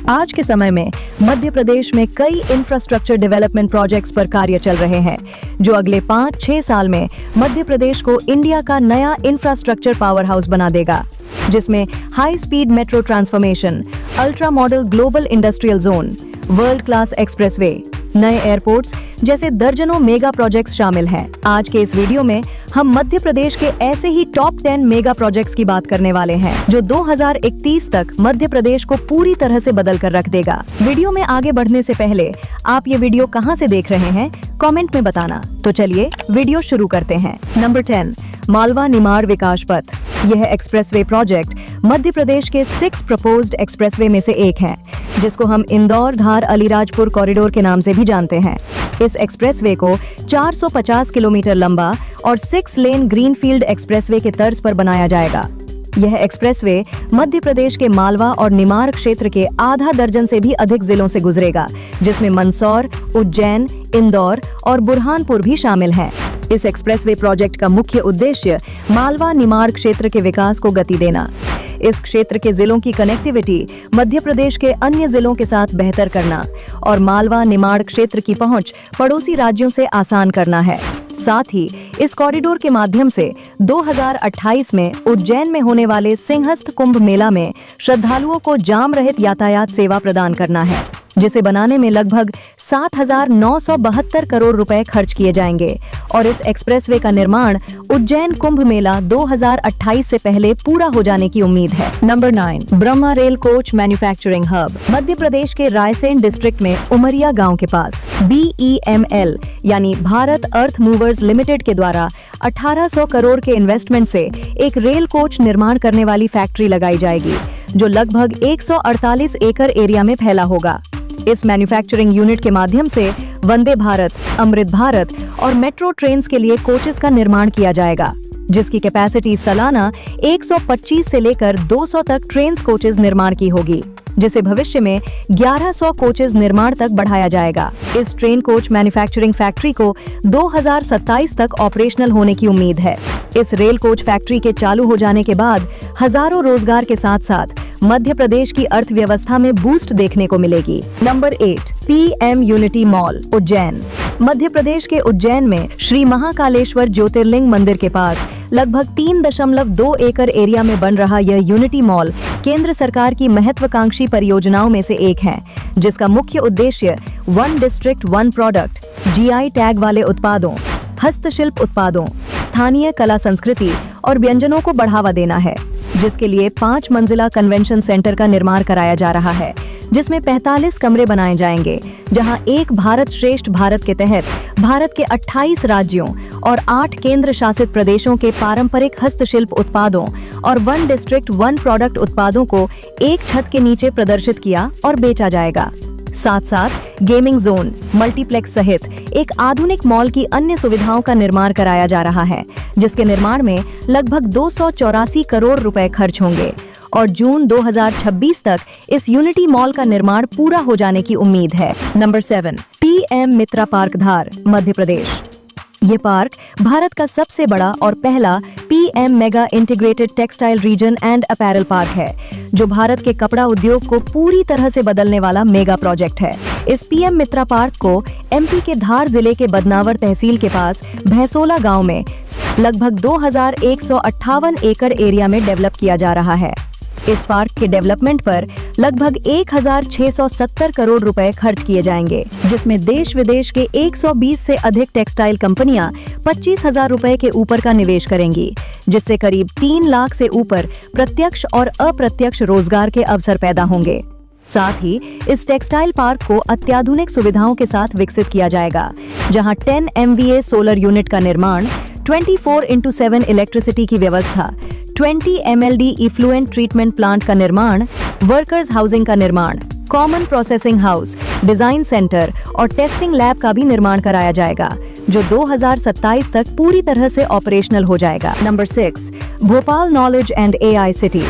आज के समय में मध्य प्रदेश में कई इंफ्रास्ट्रक्चर डेवलपमेंट प्रोजेक्ट्स पर कार्य चल रहे हैं, जो अगले 5-6 साल में मध्य प्रदेश को इंडिया का नया इंफ्रास्ट्रक्चर पावर हाउस बना देगा, जिसमें high speed metro transformation, ultra model global industrial zone, world class expressway, नए एयरपोर्ट्स जैसे दर्जनों मेगा प्रोजेक्ट्स शामिल हैं। आज के इस वीडियो में हम मध्य प्रदेश के ऐसे ही टॉप 10 मेगा प्रोजेक्ट्स की बात करने वाले हैं, जो 2031 तक मध्य प्रदेश को पूरी तरह से बदल कर रख देगा। वीडियो में आगे बढ़ने से पहले आप ये वीडियो कहां से देख रहे हैं, कमेंट में बताना। तो चलिए वीडियो शुरू करते हैं। नंबर 10, मालवा निमाड़ विकास पथ। यह एक्सप्रेसवे प्रोजेक्ट मध्य प्रदेश के 6 प्रपोज्ड एक्सप्रेसवे में से एक है, जिसको हम इंदौर धार अलीराजपुर कॉरिडोर के नाम से भी जानते हैं। इस एक्सप्रेसवे को 450 किलोमीटर लंबा और 6 लेन ग्रीनफील्ड एक्सप्रेसवे के तर्ज पर बनाया जाएगा। यह एक्सप्रेसवे मध्य प्रदेश के मालवा और निमाड़ क्षेत्र के आधा दर्जन से भी अधिक जिलों से गुजरेगा, जिसमें मंदसौर, उज्जैन, इंदौर और बुरहानपुर भी शामिल हैं। इस एक्सप्रेसवे प्रोजेक्ट का मुख्य उद्देश्य मालवा निमाड़ क्षेत्र के विकास को गति देना, इस क्षेत्र के जिलों की कनेक्टिविटी मध्य प्रदेश के अन्य जिलों के साथ बेहतर करना और मालवा निमाड़ क्षेत्र की पहुंच पड़ोसी राज्यों से आसान करना है। साथ ही इस कॉरिडोर के माध्यम से 2028 में उज्जैन में होने वाले सिंहस्थ कुंभ मेला में श्रद्धालुओं को जाम रहित यातायात सेवा प्रदान करना है, जिसे बनाने में लगभग 7,972 करोड़ रुपए खर्च किए जाएंगे और इस एक्सप्रेसवे का निर्माण उज्जैन कुंभ मेला 2028 से पहले पूरा हो जाने की उम्मीद है। Number 9, Brahma rail coach manufacturing hub. Madhya Pradesh के रायसेन डिस्ट्रिक्ट में उमरिया गांव के पास BEML यानी भारत अर्थ मूवर्स लिमिटेड के द्वारा 1800 करोड़ के इन्वेस्टमेंट से एक रेल कोच निर्माण करने वाली फैक्ट्री लगाई जाएगी, जो लगभग 148 एकड़ एरिया में फैला होगा। इस मैन्युफैक्चरिंग यूनिट के माध्यम से वंदे भारत, अमृत भारत और मेट्रो ट्रेन्स के लिए कोचेस का निर्माण किया जाएगा, जिसकी कैपेसिटी सालाना 125 से लेकर 200 तक ट्रेन्स कोचेस निर्माण की होगी, जिसे भविष्य में 1100 कोचेस निर्माण तक बढ़ाया जाएगा। इस ट्रेन कोच मैन्युफैक्चरिंग फैक्ट्री को 2027 तक ऑपरेशनल होने की उम्मीद है। इस रेल कोच फैक्ट्री के चालू हो जाने के बाद हजारों रोजगार के साथ साथ मध्य प्रदेश की अर्थव्यवस्था में बूस्ट देखने को मिलेगी। Number 8, PM unity mall Ujjain. Madhya Pradesh के उज्जैन में श्री महाकालेश्वर ज्योतिर्लिंग मंदिर के पास लगभग 3.2 एकड़ एरिया में बन रहा यह यूनिटी मॉल केंद्र सरकार की महत्वाकांक्षी परियोजनाओं में से एक है, जिसका मुख्य उद्देश्य one district one product, GI tag वाले उत्पादों, हस्तशिल्प उत्पादों, स्थानीय कला संस्कृति और व्यंजनों को बढ़ावा देना है, जिसके लिए 5 मंजिला कन्वेंशन सेंटर का निर्माण कराया जा रहा है, जिसमें 45 कमरे बनाए जाएंगे, जहां एक भारत श्रेष्ठ भारत के तहत भारत के 28 राज्यों और 8 केंद्र शासित प्रदेशों के पारंपरिक हस्तशिल्प उत्पादों और वन डिस्ट्रिक्ट वन प्रोडक्ट उत्पादों को एक छत के नीचे प्रदर्शित किया और बेचा जाएगा। साथ साथ गेमिंग जोन, मल्टीप्लेक्स सहित एक आधुनिक मॉल की अन्य सुविधाओं का निर्माण कराया जा रहा है, जिसके निर्माण में लगभग 284 करोड़ रुपए खर्च होंगे और जून 2026 तक इस यूनिटी मॉल का निर्माण पूरा हो जाने की उम्मीद है। नंबर 7, PM मित्रा पार्क धार मध्य प्रदेश। ये पार्क भारत का सबसे बड़ा और पहला PM mega integrated textile reason and apparel park है, जो भारत के कपड़ा उद्योग को पूरी तरह से बदलने वाला मेगा प्रोजेक्ट है। इस PM मित्रा पार्क को MP के धार जिले के बदनावर तहसील के पास भैंसोला गांव में लगभग 2158 एकड़ एरिया में डेवलप किया जा रहा है। इस पार्क के डेवलपमेंट पर लगभग 1670 करोड़ रुपए खर्च किए जाएंगे, जिसमें देश विदेश के 120 से अधिक टेक्सटाइल कंपनियां 25,000 रुपए के ऊपर का निवेश करेंगी, जिससे करीब 3 लाख से ऊपर प्रत्यक्ष और अप्रत्यक्ष रोजगार के अवसर पैदा होंगे। साथ ही इस टेक्सटाइल पार्क को अत्याधुनिक सुविधाओं के साथ विकसित किया जाएगा, जहां 10 MVA सोलर यूनिट का निर्माण, 24/7 इलेक्ट्रिसिटी की व्यवस्था, 20 MLD इफ्लुएंट ट्रीटमेंट प्लांट का निर्माण, वर्कर्स हाउसिंग का निर्माण, common processing house, design centre और टेस्टिंग लैब का भी निर्माण कराया जाएगा, जो 2027 तक पूरी तरह से ऑपरेशनल हो जाएगा। Number 6, Bhopal knowledge and AI city.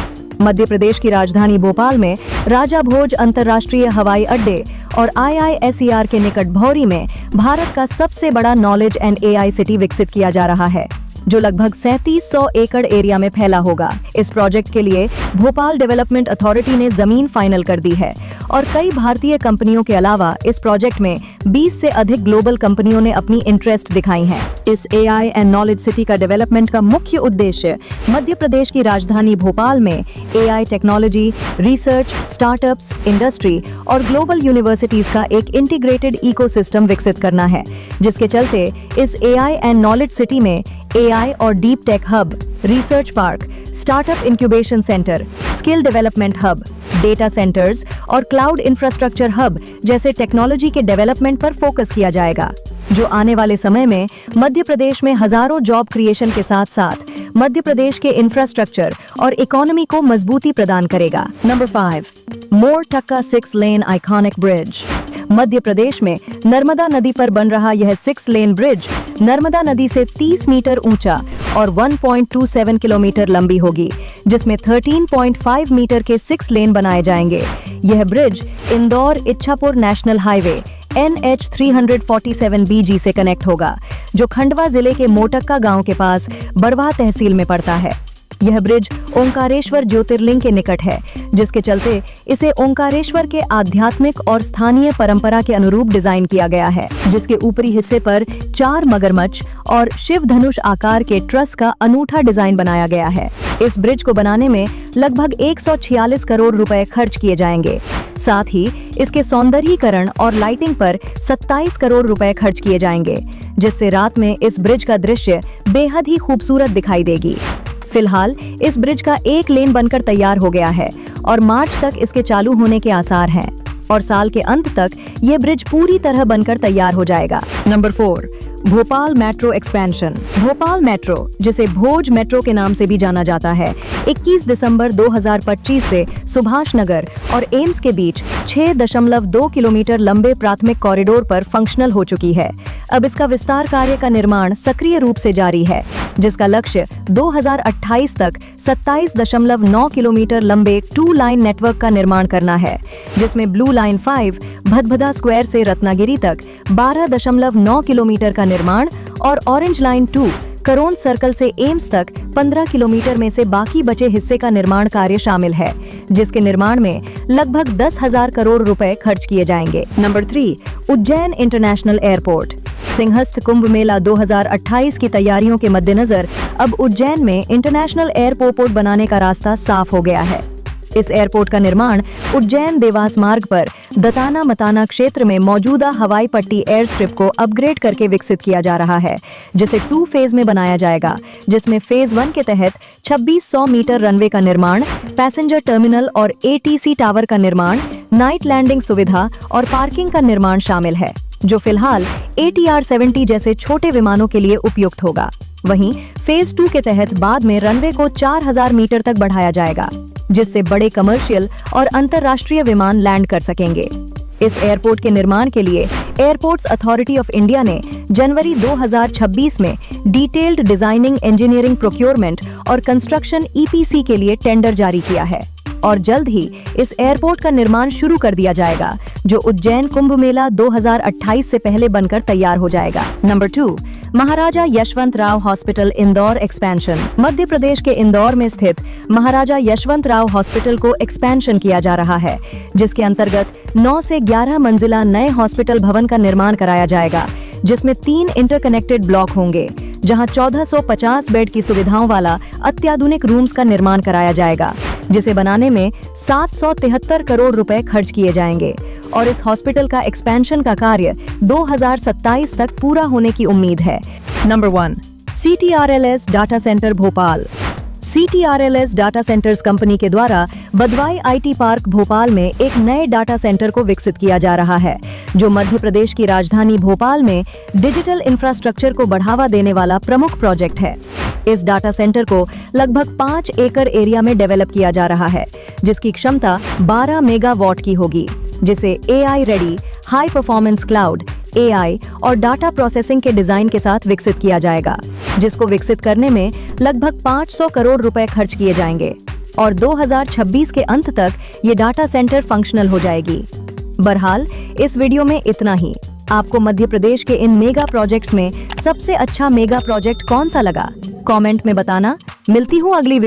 Madhya Pradesh की राजधानी भोपाल में राजा भोज अंतर्राष्ट्रीय हवाई अड्डे और IISER के निकट भौरी में भारत का सबसे बड़ा नॉलेज एंड AI सिटी विकसित किया जा रहा है, जो लगभग 3700 एकड़ एरिया में फैला होगा। इस प्रोजेक्ट के लिए भोपाल डेवलपमेंट अथॉरिटी ने जमीन फाइनल कर दी है और कई भारतीय कंपनियों के अलावा इस प्रोजेक्ट में 20 से अधिक ग्लोबल कंपनियों ने अपनी इंटरेस्ट दिखाई हैं। इस AI एंड नॉलेज सिटी का डेवलपमेंट का मुख्य उद्देश्य मध्य प्रदेश की राजधानी भोपाल में AI technology, research, startups, industry और ग्लोबल यूनिवर्सिटीज का एक इंटीग्रेटेड इकोसिस्टम विकसित करना है, जिसके चलते इस AI एंड नॉलेज सिटी में AI और deep tech hub, research park, startup incubation centre, skill development hub, data centres और क्लाउड इंफ्रास्ट्रक्चर हब जैसे टेक्नोलॉजी के डेवलपमेंट पर फोकस किया जाएगा, जो आने वाले समय में मध्य प्रदेश में हजारों जॉब क्रिएशन के साथ साथ मध्य प्रदेश के इंफ्रास्ट्रक्चर और इकोनॉमी को मजबूती प्रदान करेगा। नंबर 5, मोर टक्का 6 लेन आइकॉनिक ब्रिज। मध्य प्रदेश में नर्मदा नदी पर बन रहा यह 6 लेन ब्रिज नर्मदा नदी से 30 मीटर ऊंचा और 1.27 किलोमीटर लंबी होगी, जिसमें 13.5 मीटर के 6 लेन बनाए जाएंगे। यह bridge Indore Ichhapur national highway NH 347 BG से कनेक्ट होगा, जो खंडवा जिले के मोटक्का गांव के पास बड़वा तहसील में पड़ता है। यह ब्रिज ओंकारेश्वर ज्योतिर्लिंग के निकट है, जिसके चलते इसे ओंकारेश्वर के आध्यात्मिक और स्थानीय परंपरा के अनुरूप डिजाइन किया गया है, जिसके ऊपरी हिस्से पर 4 मगरमच्छ और शिव धनुष आकार के ट्रस का अनूठा डिजाइन बनाया गया है। इस ब्रिज को बनाने में लगभग 146 करोड़ रुपए खर्च किए जाएंगे। साथ ही इसके सौंदर्यीकरण और लाइटिंग पर 27 करोड़ रुपए खर्च किए जाएंगे, जिससे रात में इस ब्रिज का दृश्य बेहद ही खूबसूरत दिखाई देगी। फिलहाल इस ब्रिज का 1 लेन बनकर तैयार हो गया है और मार्च तक इसके चालू होने के आसार हैं और साल के अंत तक ये ब्रिज पूरी तरह बनकर तैयार हो जाएगा। Number 4, Bhopal metro expansion. Bhopal metro, जिसे भोज मेट्रो के नाम से भी जाना जाता है, 21 दिसंबर 2025 से सुभाष नगर और एम्स के बीच 6.2 किलोमीटर लंबे प्राथमिक कॉरिडोर पर फंक्शनल हो चुकी है। अब इसका विस्तार कार्य का निर्माण सक्रिय रूप से जारी है, जिसका लक्ष्य 2028 तक 27.9 किलोमीटर लंबे 2 लाइन नेटवर्क का निर्माण करना है, जिसमें ब्लू लाइन 5 भदभदा स्क्वायर से रत्नागिरी तक 12.9 किलोमीटर का निर्माण और ऑरेंज लाइन 2 करोन सर्कल से एम्स तक 15 किलोमीटर में से बाकी बचे हिस्से का निर्माण कार्य शामिल है, जिसके निर्माण में लगभग 10,000 करोड़ रुपए खर्च किए जाएंगे। Number 3, Ujjain international airport. Simhastha Kumbh Mela 2028 की तैयारियों के मद्देनजर अब उज्जैन में इंटरनेशनल एयरपोर्ट बनाने का रास्ता साफ हो गया है। इस एयरपोर्ट का निर्माण उज्जैन देवास मार्ग पर दताना मताना क्षेत्र में मौजूदा हवाई पट्टी एयर स्ट्रिप को अपग्रेड करके विकसित किया जा रहा है, जिसे 2 फेज में बनाया जाएगा, जिसमें फेज 1 के तहत 2600 मीटर रनवे का निर्माण, पैसेंजर टर्मिनल और ATC टावर का निर्माण, नाइट लैंडिंग सुविधा और पार्किंग का निर्माण शामिल है, जो फिलहाल ATR-70 जैसे छोटे विमानों के लिए उपयुक्त होगा। वहीं फेज 2 के तहत बाद में रनवे को 4000 मीटर तक बढ़ाया जाएगा, जिससे बड़े कमर्शियल और अंतर्राष्ट्रीय विमान लैंड कर सकेंगे। इस एयरपोर्ट के निर्माण के लिए एयरपोर्ट्स अथॉरिटी ऑफ इंडिया ने जनवरी 2026 में डिटेल्ड डिजाइनिंग, इंजीनियरिंग, प्रोक्योरमेंट और कंस्ट्रक्शन EPC के लिए टेंडर जारी किया है और जल्द ही इस एयरपोर्ट का निर्माण शुरू कर दिया जाएगा, जो उज्जैन कुंभ मेला 2028 से पहले बनकर तैयार हो जाएगा। नंबर 2, महाराजा यशवंतराव हॉस्पिटल इंदौर एक्सपेंशन। मध्य प्रदेश के इंदौर में स्थित महाराजा यशवंतराव हॉस्पिटल को एक्सपेंशन किया जा रहा है, जिसके अंतर्गत 9 से 11 मंजिला नए हॉस्पिटल भवन का निर्माण कराया जाएगा, जिसमें 3 इंटरकनेक्टेड ब्लॉक होंगे, जहां 1450 बेड की सुविधाओं वाला अत्याधुनिक रूम्स का निर्माण कराया जाएगा, जिसे बनाने में 773 करोड़ रुपए खर्च किए जाएंगे और इस हॉस्पिटल का एक्सपेंशन का कार्य 2027 तक पूरा होने की उम्मीद है। Number 1, CTRLS data centre Bhopal. CTRLS data centres company के द्वारा बदवाई IT पार्क भोपाल में एक नए डाटा सेंटर को विकसित किया जा रहा है, जो मध्य प्रदेश की राजधानी भोपाल में डिजिटल इंफ्रास्ट्रक्चर को बढ़ावा देने वाला प्रमुख प्रोजेक्ट है। इस डाटा सेंटर को लगभग 5 एकड़ एरिया में डेवलप किया जा रहा है, जिसकी क्षमता 12 मेगावाट की होगी, जिसे AI ready, high performance cloud, AI और डाटा प्रोसेसिंग के डिजाइन के साथ विकसित किया जाएगा, जिसको विकसित करने में लगभग 500 करोड़ रुपए खर्च किए जाएंगे और 2026 के अंत तक ये डाटा सेंटर फंक्शनल हो जाएगी। बहरहाल इस वीडियो में इतना ही। आपको मध्य प्रदेश के इन मेगा प्रोजेक्ट्स में सबसे अच्छा मेगा प्रोजेक्ट कौन सा लगा, कमेंट में बताना। मिलती हूँ अगली